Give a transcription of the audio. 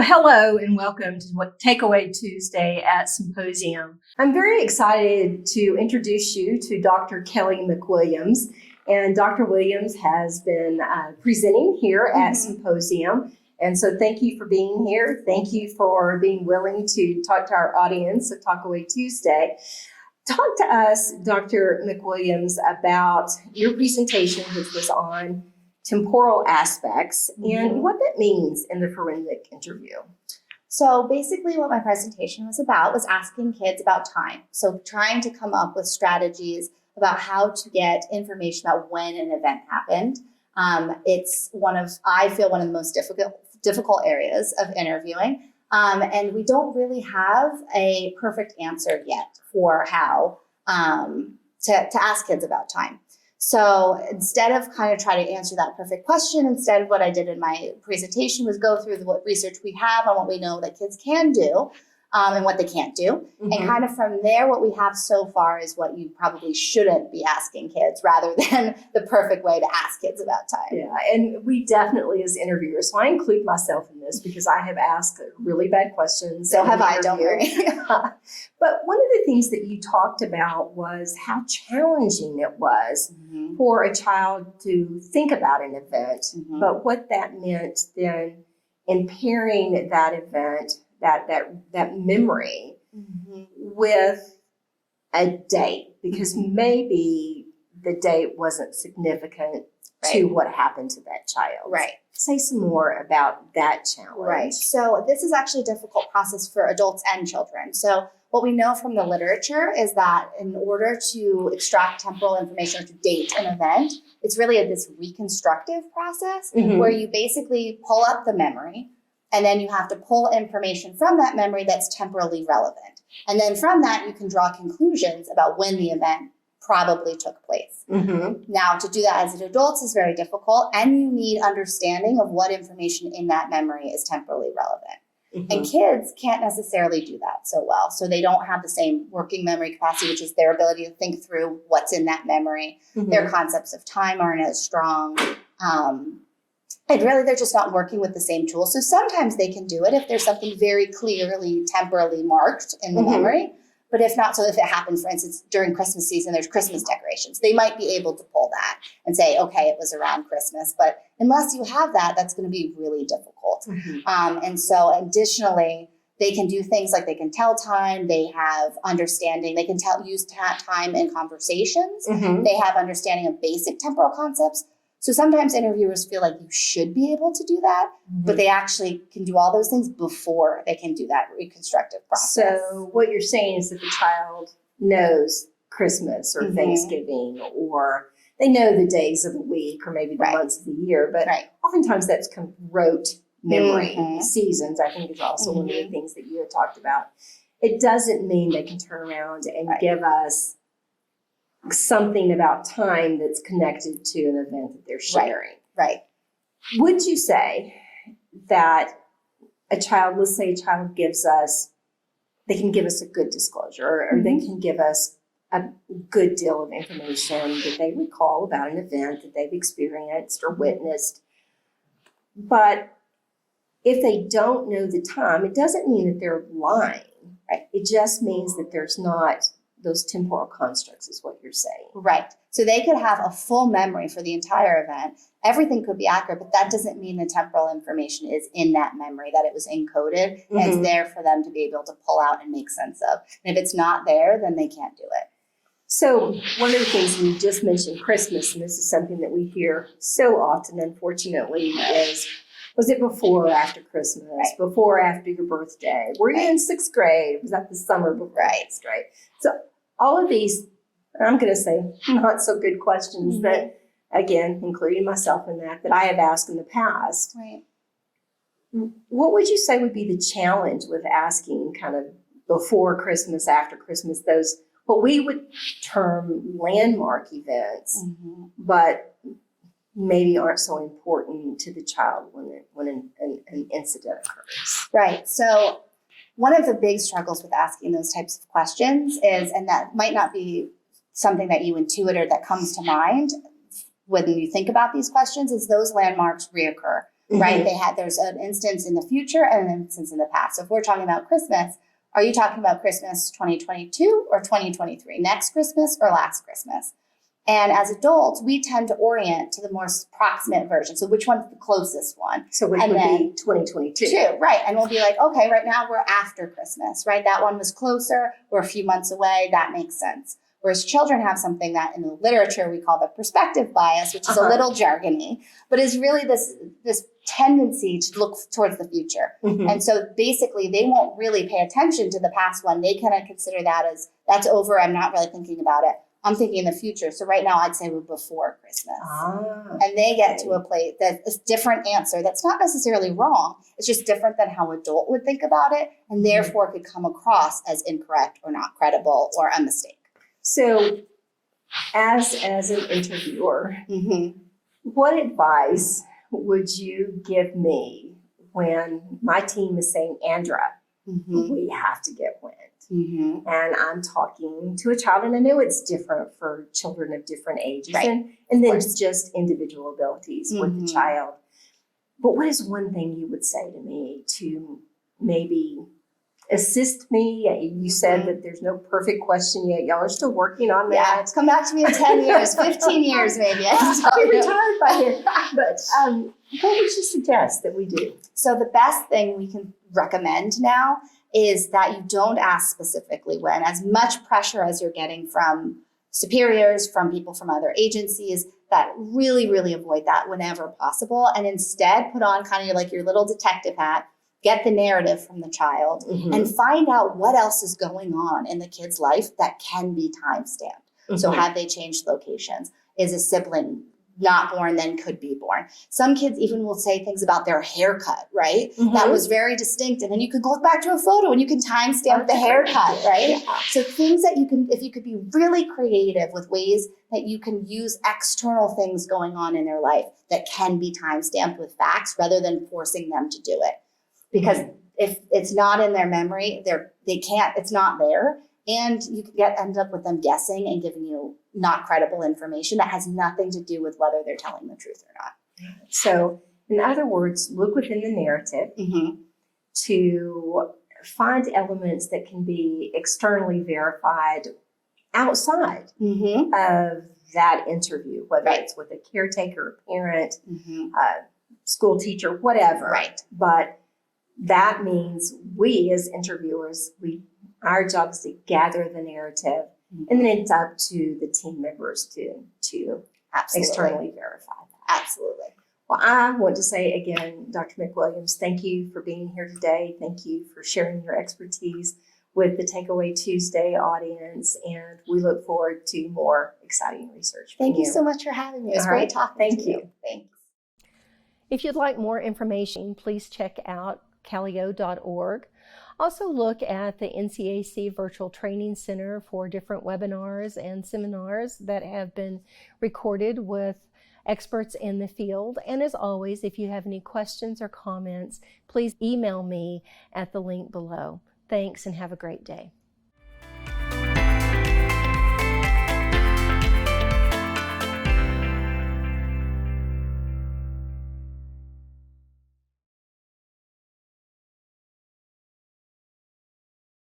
Well, hello and welcome to Takeaway Tuesday at Symposium. I'm very excited to introduce you to Dr. Kelly McWilliams. And Dr. Williams has been presenting here at Symposium. And so thank you for being here. Thank you for being willing to talk to our audience at Takeaway Tuesday. Talk to us, Dr. McWilliams, about your presentation, which was on temporal aspects and what that means in the forensic interview. So basically what my presentation was about was asking kids about time. So trying to come up with strategies about how to get information about when an event happened. It's I feel one of the most difficult areas of interviewing. And we don't really have a perfect answer yet for how to ask kids about time. So instead of kind of try to answer that perfect question, instead what I did in my presentation was go through what research we have on what we know that kids can do and what they can't do. And kind of from there, what we have so far is what you probably shouldn't be asking kids rather than the perfect way to ask kids about time. Yeah, and we definitely as interviewers, so I include myself in this because I have asked really bad questions. So have I, don't worry. But one of the things that you talked about was how challenging it was for a child to think about an event, but what that meant then in pairing that event, that memory with a date, because maybe the date wasn't significant to what happened to that child. Right. Say some more about that challenge. Right. So this is actually a difficult process for adults and children. So what we know from the literature is that in order to extract temporal information or to date an event, it's really this reconstructive process where you basically pull up the memory, and then you have to pull information from that memory that's temporally relevant. And then from that, you can draw conclusions about when the event probably took place. Now, to do that as an adult is very difficult, and you need understanding of what information in that memory is temporally relevant. And kids can't necessarily do that so well. So they don't have the same working memory capacity, which is their ability to think through what's in that memory. Their concepts of time aren't as strong. And really, they're just not working with the same tools. So sometimes they can do it if there's something very clearly temporally marked in the memory. But if not, so if it happens, for instance, during Christmas season, there's Christmas decorations. They might be able to pull that and say, okay, it was around Christmas. But unless you have that, that's going to be really difficult. And so additionally, they can do things like they can tell time, they have understanding, they can use time in conversations. They have understanding of basic temporal concepts. So sometimes interviewers feel like you should be able to do that, but they actually can do all those things before they can do that reconstructive process. So what you're saying is that the child knows Christmas or Thanksgiving, or they know the days of the week or maybe the months of the year, but oftentimes that's kind of rote memory. Seasons, I think, is also one of the things that you had talked about. It doesn't mean they can turn around and give us something about time that's connected to an event that they're sharing. Right. Would you say that let's say a child they can give us a good disclosure, or they can give us a good deal of information that they recall about an event that they've experienced or witnessed. But if they don't know the time, it doesn't mean that they're lying. Right? It just means that there's not those temporal constructs, is what you're saying. Right. So they could have a full memory for the entire event. Everything could be accurate, but that doesn't mean the temporal information is in that memory, that it was encoded, and it's there for them to be able to pull out and make sense of. And if it's not there, then they can't do it. So one of the things you just mentioned, Christmas, and this is something that we hear so often, unfortunately, is, was it before or after Christmas? Before or after your birthday? Were you in sixth grade? Was that the summer before sixth grade? So all of these, I'm going to say, not so good questions that, again, including myself in that I have asked in the past. Right. What would you say would be the challenge with asking kind of before Christmas, after Christmas, those what we would term landmark events, but maybe aren't so important to the child when an incident occurs? Right. So one of the big struggles with asking those types of questions is, and that might not be something that you intuit or that comes to mind when you think about these questions, is those landmarks reoccur. right? There's an instance in the future and an instance in the past. So if we're talking about Christmas, are you talking about Christmas 2022 or 2023? Next Christmas or last Christmas? And as adults, we tend to orient to the most proximate version. So which one's the closest one? So which would be 2022. Right. And we'll be like, okay, right now we're after Christmas, right? That one was closer. We're a few months away. That makes sense. Whereas children have something that in the literature we call the perspective bias, which is a little jargony, but is really this tendency to look towards the future. And so basically they won't really pay attention to the past one. They kind of consider that as, that's over. I'm not really thinking about it. I'm thinking in the future. So right now I'd say we're before Christmas. And they get to a place that's a different answer. That's not necessarily wrong. It's just different than how an adult would think about it. And therefore could come across as incorrect or not credible or a mistake. So as an interviewer, what advice would you give me when my team is saying, Andra, we have to get wind? And I'm talking to a child, and I know it's different for children of different ages, and then it's just individual abilities with the child. But what is one thing you would say to me to maybe assist me? You said that there's no perfect question yet. Y'all are still working on that. Yeah, come back to me in 10 years, 15 years maybe. I'll be retired by then. But what would you suggest that we do? So the best thing we can recommend now is that you don't ask specifically when. As much pressure as you're getting from superiors, from people from other agencies, that really, really avoid that whenever possible. And instead put on kind of like your little detective hat, get the narrative from the child and find out what else is going on in the kid's life that can be time-stamped. So have they changed locations? Is a sibling not born, then could be born? Some kids even will say things about their haircut, right? That was very distinct. And then you could go back to a photo and you can timestamp the haircut, right? So things that you can, if you could be really creative with ways that you can use external things going on in their life that can be timestamped with facts rather than forcing them to do it. Because if it's not in their memory, they can't, it's not there. And you could end up with them guessing and giving you not credible information that has nothing to do with whether they're telling the truth or not. So in other words, look within the narrative to find elements that can be externally verified outside of that interview, whether it's with a caretaker, a parent, school teacher, whatever. But that means we as interviewers, our job is to gather the narrative, and then it's up to the team members to externally verify that. Absolutely. Well, I want to say again, Dr. McWilliams, thank you for being here today. Thank you for sharing your expertise with the Takeaway Tuesday audience, and we look forward to more exciting research. Thank you so much for having me. It was great talking to you. Thanks. If you'd like more information, please check out calio.org. Also look at the NCAC Virtual Training Center for different webinars and seminars that have been recorded with experts in the field. And as always, if you have any questions or comments, please email me at the link below. Thanks and have a great day.